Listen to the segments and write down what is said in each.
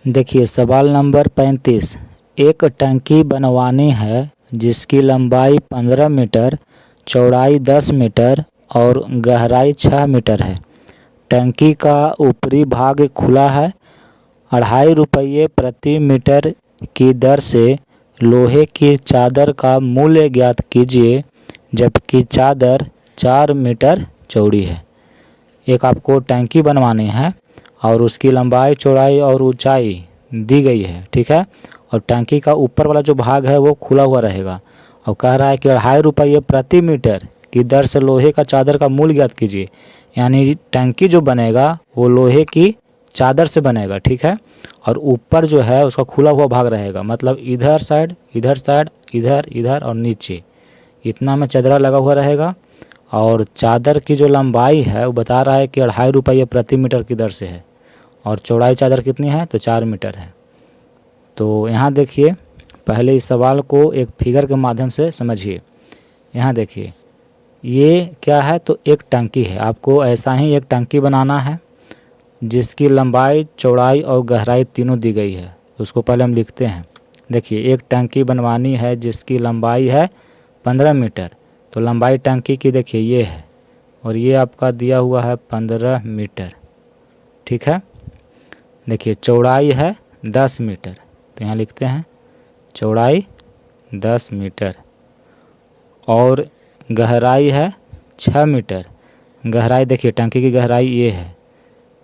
देखिए सवाल नंबर 35। एक टंकी बनवानी है जिसकी लंबाई 15 मीटर, चौड़ाई 10 मीटर और गहराई 6 मीटर है। टंकी का ऊपरी भाग खुला है। 2.5 रुपये प्रति मीटर की दर से लोहे की चादर का मूल्य ज्ञात कीजिए जबकि चादर 4 मीटर चौड़ी है। एक आपको टंकी बनवानी है और उसकी लंबाई, चौड़ाई और ऊंचाई दी गई है, ठीक है। और टंकी का ऊपर वाला जो भाग है वो खुला हुआ रहेगा और कह रहा है कि 2.5 रुपये प्रति मीटर की दर से लोहे का चादर का मूल्य ज्ञात कीजिए। यानी टंकी जो बनेगा वो लोहे की चादर से बनेगा, ठीक है। और ऊपर जो है उसका खुला हुआ भाग रहेगा, मतलब इधर साइड, इधर साइड, इधर, इधर और नीचे, इतना में चदरा लगा हुआ रहेगा। और चादर की जो लंबाई है वो बता रहा है कि 2.5 रुपये प्रति मीटर की दर से है और चौड़ाई चादर कितनी है तो 4 मीटर है। तो यहाँ देखिए, पहले इस सवाल को एक फिगर के माध्यम से समझिए। यहाँ देखिए ये क्या है, तो एक टंकी है। आपको ऐसा ही एक टंकी बनाना है जिसकी लंबाई, चौड़ाई और गहराई तीनों दी गई है। उसको पहले हम लिखते हैं। देखिए एक टंकी बनवानी है जिसकी लंबाई है 15 मीटर, तो लंबाई टंकी की देखिए ये है और ये आपका दिया हुआ है 15 मीटर, ठीक है। देखिए चौड़ाई है 10 मीटर, तो यहाँ लिखते हैं चौड़ाई 10 मीटर और गहराई है 6 मीटर। गहराई देखिए टंकी की गहराई ये है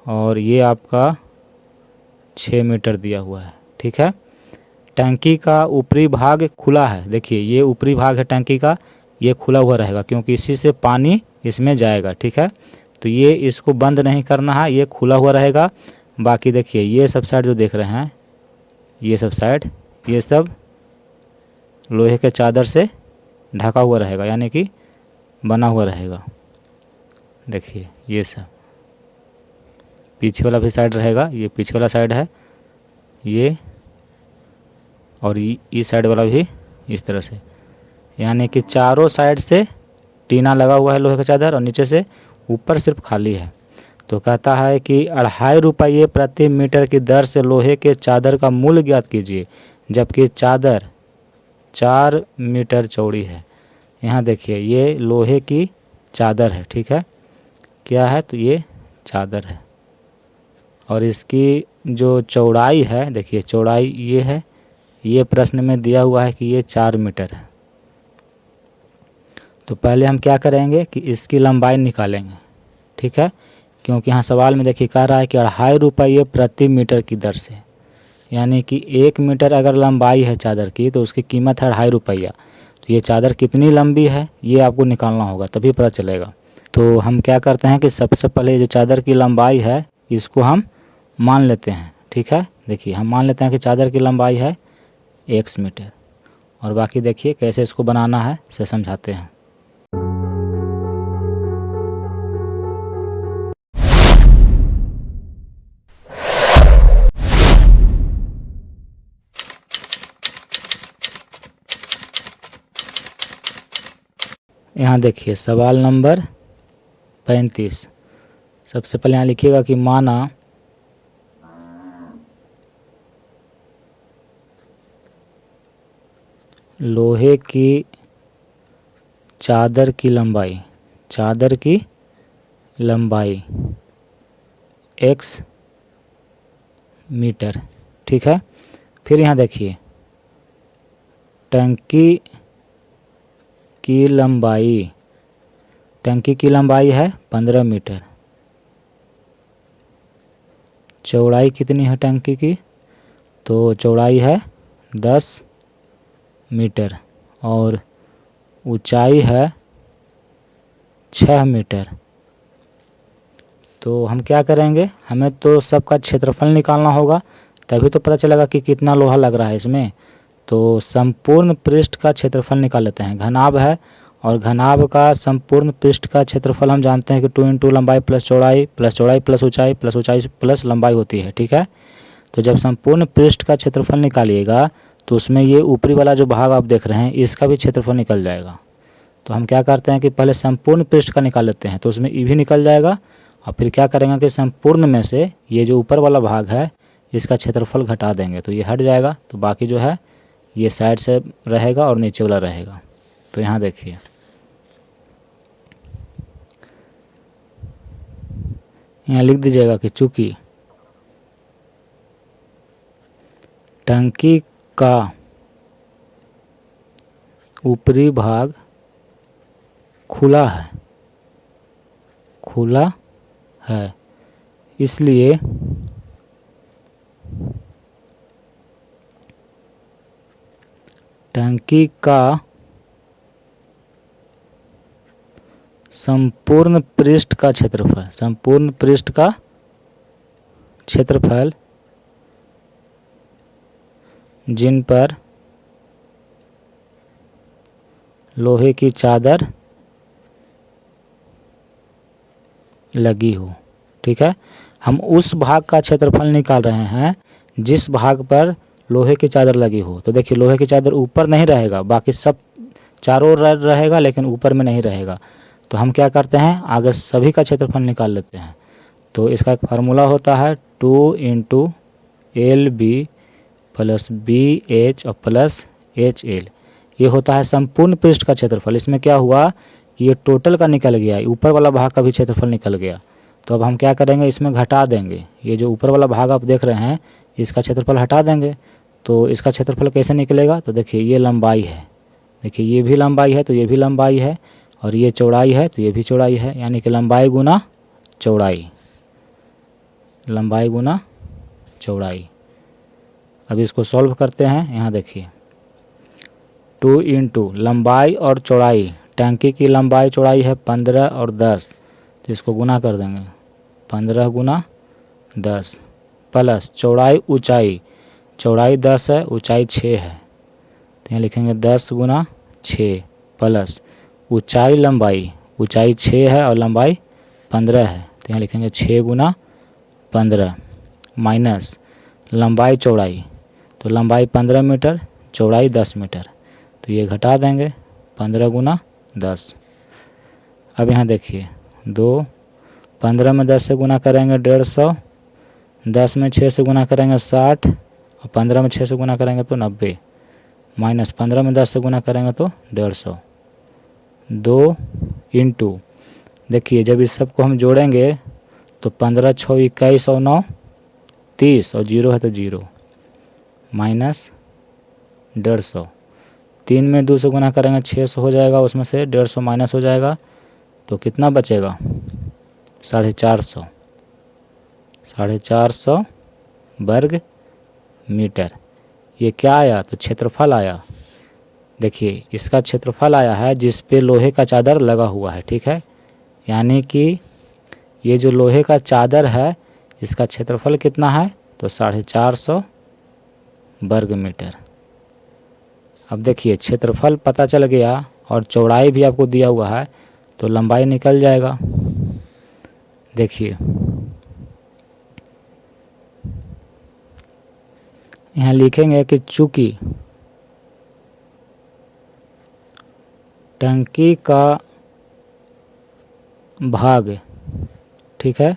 और ये आपका 6 मीटर दिया हुआ है, ठीक है। टंकी का ऊपरी भाग खुला है। देखिए ये ऊपरी भाग है टंकी का, ये खुला हुआ रहेगा क्योंकि इसी से पानी इसमें जाएगा, ठीक है। तो ये इसको बंद नहीं करना है, ये खुला हुआ रहेगा। बाकी देखिए ये सब साइड जो देख रहे हैं, ये सब साइड, ये सब लोहे के चादर से ढका हुआ रहेगा, यानी कि बना हुआ रहेगा। देखिए ये सब पीछे वाला भी साइड रहेगा, ये पीछे वाला साइड है ये, और इस साइड वाला भी इस तरह से, यानी कि चारों साइड से टीना लगा हुआ है लोहे का चादर और नीचे से ऊपर सिर्फ खाली है। तो कहता है कि 2.5 रुपये प्रति मीटर की दर से लोहे के चादर का मूल्य ज्ञात कीजिए जबकि चादर 4 मीटर चौड़ी है। यहाँ देखिए ये लोहे की चादर है, ठीक है। क्या है तो ये चादर है और इसकी जो चौड़ाई है, देखिए चौड़ाई ये है, ये प्रश्न में दिया हुआ है कि ये 4 मीटर है। तो पहले हम क्या करेंगे कि इसकी लंबाई निकालेंगे, ठीक है। क्योंकि यहाँ सवाल में देखिए कह रहा है कि 2.5 रुपये प्रति मीटर की दर से, यानी कि 1 मीटर अगर लंबाई है चादर की तो उसकी कीमत है 2.5 रुपया। तो ये चादर कितनी लंबी है ये आपको निकालना होगा, तभी पता चलेगा। तो हम क्या करते हैं कि सबसे पहले जो चादर की लंबाई है इसको हम मान लेते हैं, ठीक है। देखिए हम मान लेते हैं कि चादर की लंबाई है x मीटर और बाकी देखिए कैसे इसको बनाना है से समझाते हैं। यहाँ देखिए सवाल नंबर 35। सबसे पहले यहाँ लिखिएगा कि माना लोहे की चादर की लंबाई x मीटर, ठीक है। फिर यहाँ देखिए टंकी की लंबाई है 15 मीटर। चौड़ाई कितनी है टंकी की, तो चौड़ाई है 10 मीटर और ऊंचाई है 6 मीटर। तो हम क्या करेंगे, हमें तो सबका क्षेत्रफल निकालना होगा, तभी तो पता चलेगा कि कितना लोहा लग रहा है इसमें। तो संपूर्ण पृष्ठ का क्षेत्रफल निकाल लेते हैं। घनाभ है और घनाभ का संपूर्ण पृष्ठ का क्षेत्रफल हम जानते हैं कि 2 इंटू लंबाई प्लस चौड़ाई प्लस ऊंचाई प्लस लंबाई होती है, ठीक है। तो जब संपूर्ण पृष्ठ का क्षेत्रफल निकालिएगा तो उसमें ये ऊपरी वाला जो भाग आप देख रहे हैं इसका भी क्षेत्रफल निकल जाएगा। तो हम क्या करते हैं कि पहले संपूर्ण पृष्ठ का निकाल लेते हैं, तो उसमें ई भी निकल जाएगा और फिर क्या करेंगे कि संपूर्ण में से ये जो ऊपर वाला भाग है इसका क्षेत्रफल घटा देंगे तो ये हट जाएगा, तो बाकी जो है ये साइड से रहेगा और नीचे वाला रहेगा। तो यहाँ देखिए यहाँ लिख दीजिएगा कि चूंकि टंकी का ऊपरी भाग खुला है इसलिए टंकी का संपूर्ण पृष्ठ का क्षेत्रफल जिन पर लोहे की चादर लगी हो, ठीक है। हम उस भाग का क्षेत्रफल निकाल रहे हैं जिस भाग पर लोहे की चादर लगी हो। तो देखिए लोहे की चादर ऊपर नहीं रहेगा, बाकी सब चारों ओर रहेगा लेकिन ऊपर में नहीं रहेगा। तो हम क्या करते हैं, आगे सभी का क्षेत्रफल निकाल लेते हैं। तो इसका एक फार्मूला होता है 2 × LB + BH + HL। ये होता है संपूर्ण पृष्ठ का क्षेत्रफल। इसमें क्या हुआ कि ये टोटल का निकल गया, ऊपर वाला भाग का भी क्षेत्रफल निकल गया। तो अब हम क्या करेंगे, इसमें घटा देंगे। ये जो ऊपर वाला भाग आप देख रहे हैं इसका क्षेत्रफल हटा देंगे। तो इसका क्षेत्रफल कैसे निकलेगा, तो देखिए ये लंबाई है, देखिए ये भी लंबाई है तो ये भी लंबाई है, और ये चौड़ाई है तो ये भी चौड़ाई है, यानी कि लंबाई गुना चौड़ाई, लंबाई गुना चौड़ाई। अब इसको सॉल्व करते हैं। यहाँ देखिए 2 × लंबाई और चौड़ाई, टंकी की लंबाई चौड़ाई है 15 और 10, तो इसको गुना कर देंगे 15 × 10 प्लस चौड़ाई ऊंचाई, चौड़ाई 10 है ऊंचाई 6 है, तो यहाँ लिखेंगे 10 × 6 प्लस ऊंचाई लंबाई, ऊंचाई 6 है और लंबाई 15 है, तो यहाँ लिखेंगे 6 × 15 माइनस लंबाई चौड़ाई, तो लंबाई 15 मीटर चौड़ाई 10 मीटर, तो ये घटा देंगे 15 × 10। अब यहाँ देखिए 2, 15 में 10 से गुना करेंगे 150, 10 में 6 से गुना करेंगे 60, और 15 में 6 से गुना करेंगे तो 90, माइनस 15 में 10 से गुना करेंगे तो 150। 2 × देखिए जब इस सब को हम जोड़ेंगे तो 15 × 6 = 21 और 9 = 30, और 0 है तो 0, माइनस 150। 3 में 2 से गुना करेंगे 600 हो जाएगा, उसमें से 150 माइनस हो जाएगा तो कितना बचेगा 450, 450 वर्ग मीटर। ये क्या आया, तो क्षेत्रफल आया। देखिए इसका क्षेत्रफल आया है जिस पे लोहे का चादर लगा हुआ है, ठीक है। यानी कि ये जो लोहे का चादर है इसका क्षेत्रफल कितना है, तो 450 वर्ग मीटर। अब देखिए क्षेत्रफल पता चल गया और चौड़ाई भी आपको दिया हुआ है, तो लंबाई निकल जाएगा। देखिए यहाँ लिखेंगे कि चूंकि टंकी का भाग, ठीक है,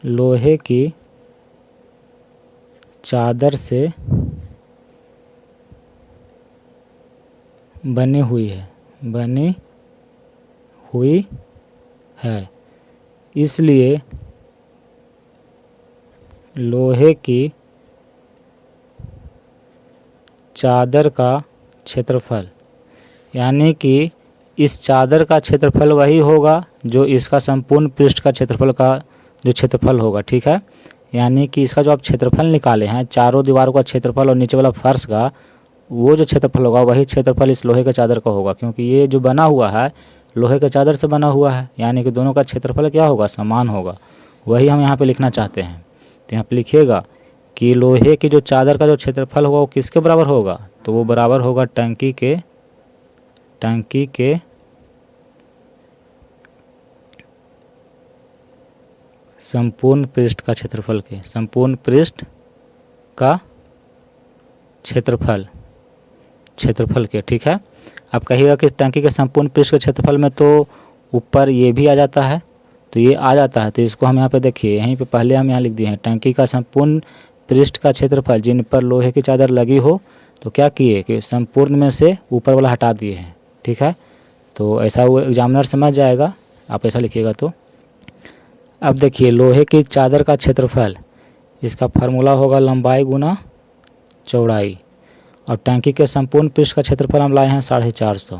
लोहे की चादर से बनी हुई है, इसलिए लोहे की चादर का क्षेत्रफल, यानी कि इस चादर का क्षेत्रफल वही होगा जो इसका संपूर्ण पृष्ठ का क्षेत्रफल का जो क्षेत्रफल होगा, ठीक है। यानी कि इसका जो आप क्षेत्रफल निकाले हैं, चारों दीवारों का क्षेत्रफल और नीचे वाला फर्श का, वो जो क्षेत्रफल होगा वही क्षेत्रफल इस लोहे के चादर का होगा, क्योंकि ये जो बना हुआ है लोहे के चादर से बना हुआ है, यानी कि दोनों का क्षेत्रफल क्या होगा, समान होगा। वही हम यहाँ पे लिखना चाहते हैं। तो यहाँ पे लिखिएगा कि लोहे की जो चादर का जो क्षेत्रफल होगा वो किसके बराबर होगा, तो वो बराबर होगा टंकी के संपूर्ण पृष्ठ का क्षेत्रफल के, संपूर्ण पृष्ठ का क्षेत्रफल के, ठीक है। आप कहिएगा कि टंकी के संपूर्ण पृष्ठ के क्षेत्रफल में तो ऊपर ये भी आ जाता है, तो ये आ जाता है। तो इसको हम यहाँ पे देखिए, यहीं पे पहले हम यहाँ लिख दिए हैं टंकी का संपूर्ण पृष्ठ का क्षेत्रफल जिन पर लोहे की चादर लगी हो, तो क्या किए कि संपूर्ण में से ऊपर वाला हटा दिए हैं। ठीक है, तो ऐसा वो एग्जामिनर समझ जाएगा, आप ऐसा लिखिएगा। तो अब देखिए लोहे की चादर का क्षेत्रफल, इसका फार्मूला होगा लंबाई गुना चौड़ाई, और टंकी के संपूर्ण पृष्ठ का क्षेत्रफल हम लाए हैं 450।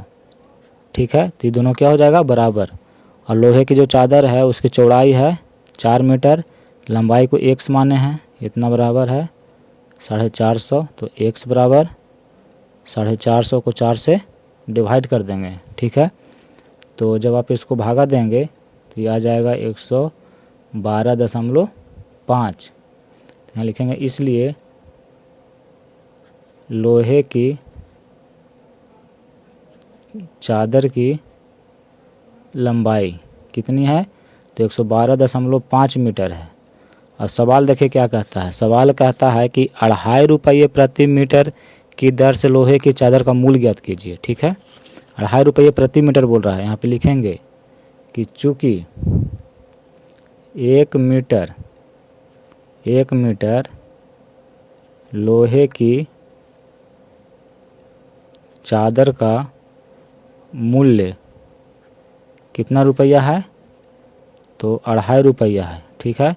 ठीक है, तो ये दोनों क्या हो जाएगा बराबर, और लोहे की जो चादर है उसकी चौड़ाई है 4 मीटर, लंबाई को x माने हैं, इतना बराबर है 450। तो x बराबर 450 को 4 से डिवाइड कर देंगे। ठीक है, तो जब आप इसको भागा देंगे तो ये आ जाएगा 112.5। यहाँ लिखेंगे इसलिए लोहे की चादर की लंबाई कितनी है, तो 112.5 मीटर है। और सवाल देखिए क्या कहता है, सवाल कहता है कि 2.5 रुपये प्रति मीटर की दर से लोहे की चादर का मूल्य ज्ञात कीजिए। ठीक है, 2.5 रुपये प्रति मीटर बोल रहा है। यहाँ पे लिखेंगे कि चूँकि 1 मीटर लोहे की चादर का मूल्य कितना रुपया है, तो 2.5 रुपया है। ठीक है,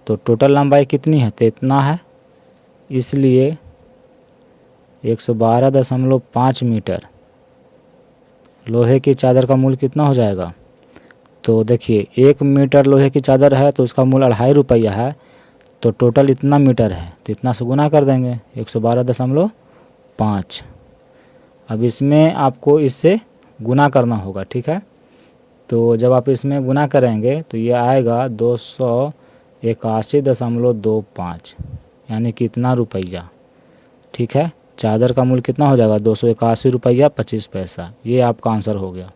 तो टोटल लंबाई कितनी है, तो इतना है, इसलिए 112.5 मीटर लोहे की चादर का मूल्य कितना हो जाएगा। तो देखिए 1 मीटर लोहे की चादर है तो उसका मूल्य 2.5 रुपया है, तो टोटल इतना मीटर है, तो इतना से गुना कर देंगे 112.5। अब इसमें आपको इससे गुना करना होगा। ठीक है, तो जब आप इसमें गुना करेंगे तो ये आएगा 281.25, यानी कि इतना रुपया। ठीक है, चादर का मूल्य कितना हो जाएगा 281 रुपया 25 पैसा। ये आपका आंसर हो गया।